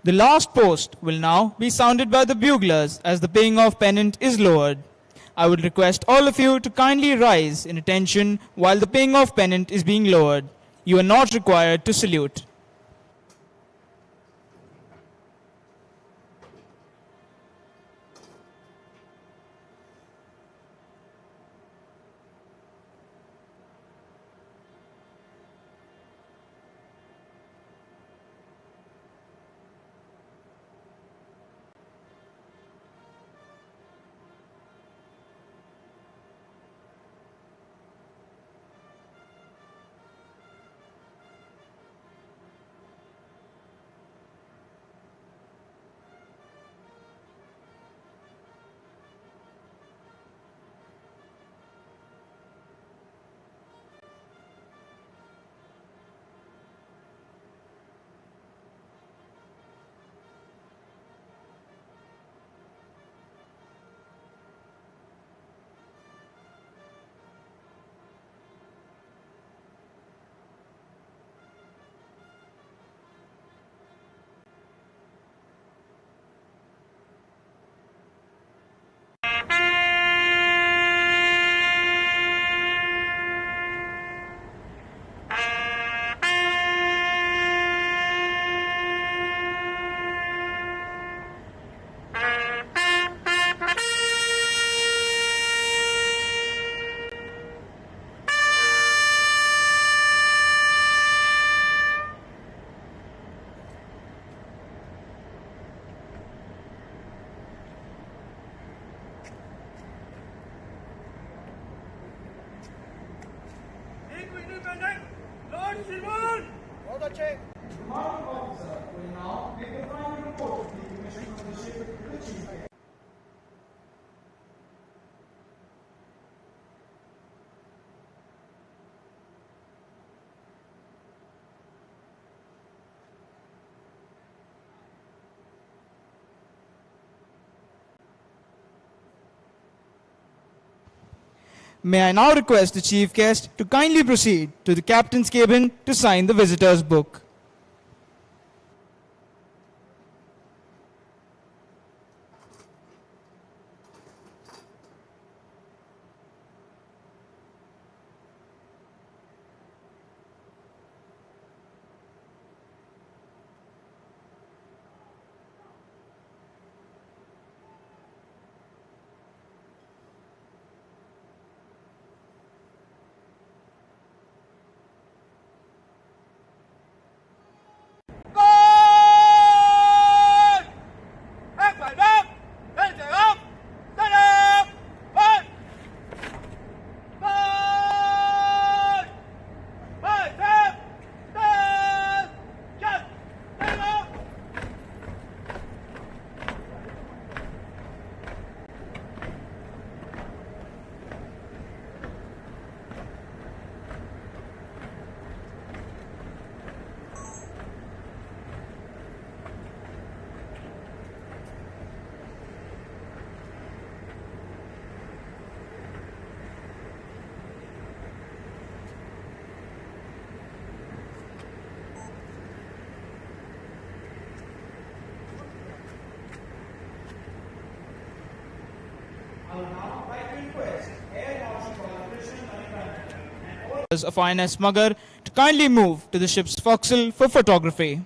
[SPEAKER 3] The last post will now be sounded by the buglers as the paying off pennant is lowered. I would request all of you to kindly rise in attention while the paying off pennant is being lowered. You are not required to salute. May I now request the chief guest to kindly proceed to the captain's cabin to sign the visitor's book. Of INS Magar to kindly move to the ship's forecastle for photography.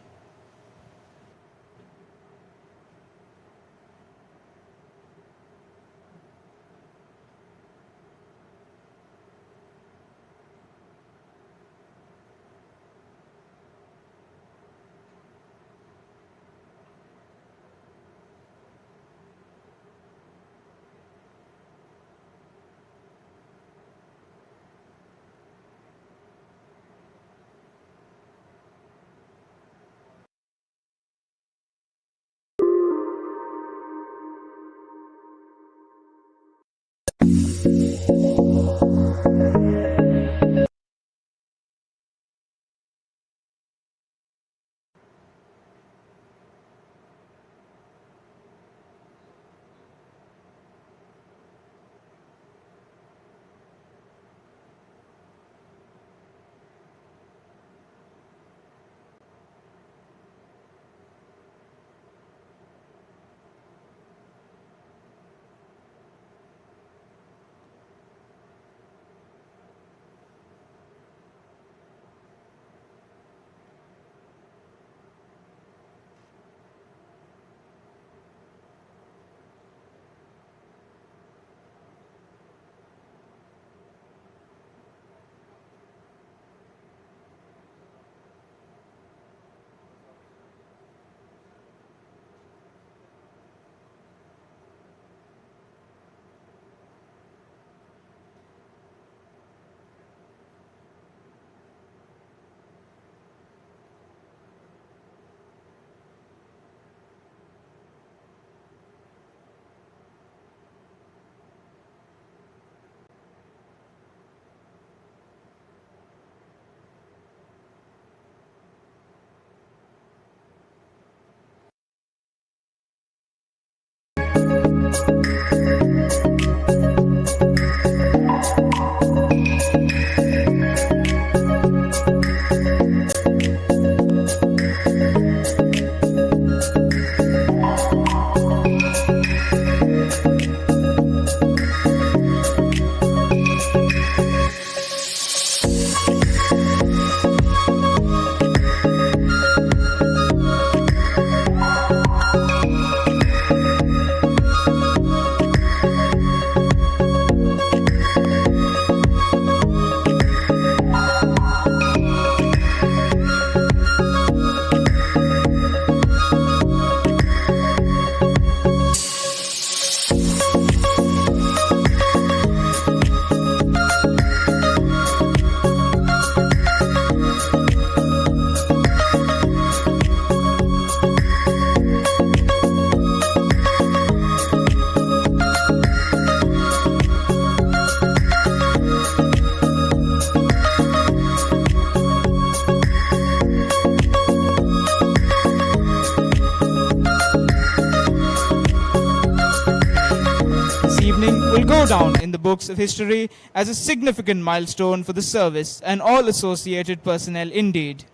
[SPEAKER 3] go down in the books of history as a significant milestone for the service and all associated personnel indeed.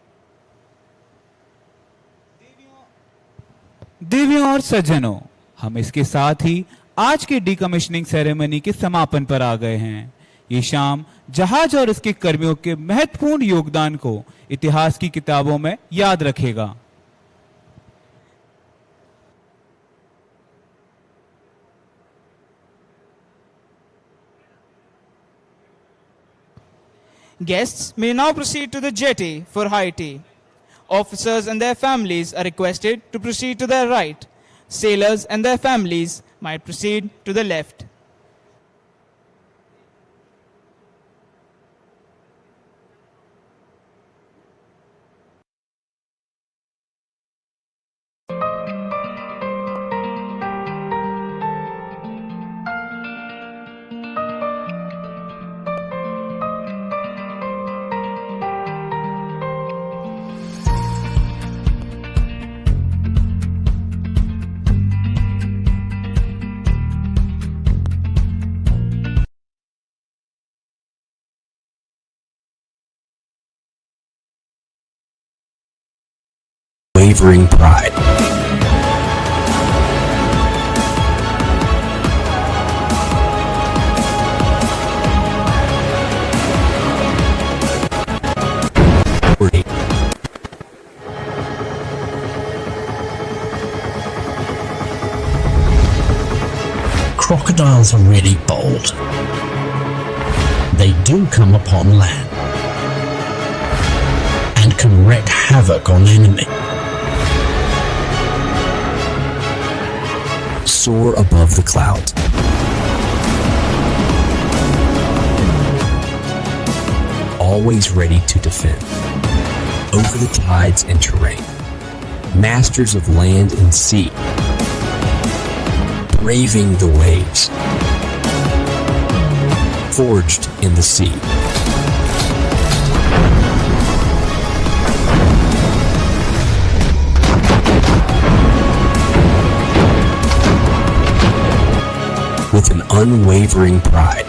[SPEAKER 2] देवियों और सज्जनों, हम इसके साथ ही आज के decommissioning ceremony के समापन पर आ गए हैं। ये शाम जहाज और उसके कर्मियों के महत्वपूर्ण योगदान को इतिहास की किताबों में याद रखेगा।
[SPEAKER 3] Guests may now proceed to the jetty for high tea. Officers and their families are requested to proceed to their right. Sailors and their families might proceed to the left.
[SPEAKER 7] Wavering pride. Crocodiles are really bold. They do come upon land and can wreak havoc on enemy. Soar above the clouds. Always ready to defend. Over the tides and terrain. Masters of land and sea. Braving the waves. Forged in the sea. With an unwavering pride.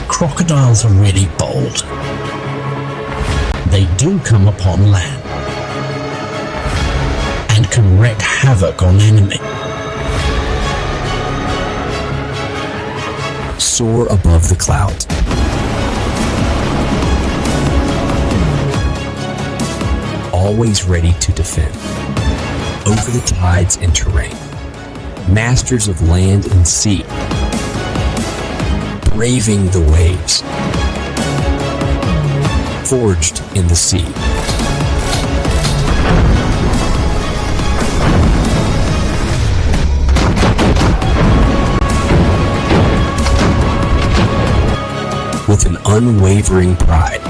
[SPEAKER 7] Crocodiles are really bold. They do come upon land and can wreak havoc on enemy. Soar above the clouds. Always ready to defend. Over the tides and terrain. Masters of land and sea. Braving the waves. Forged in the sea. With an unwavering pride.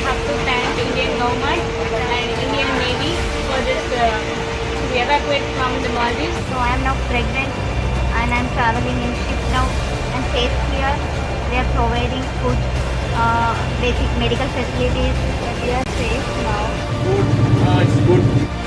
[SPEAKER 9] have to thank Indian government and Indian Navy for this to evacuate from the Maldives. So I am now pregnant and I am traveling in ship now. I'm safe here. They are providing food, basic medical facilities. We are safe now.
[SPEAKER 5] Good. It's good.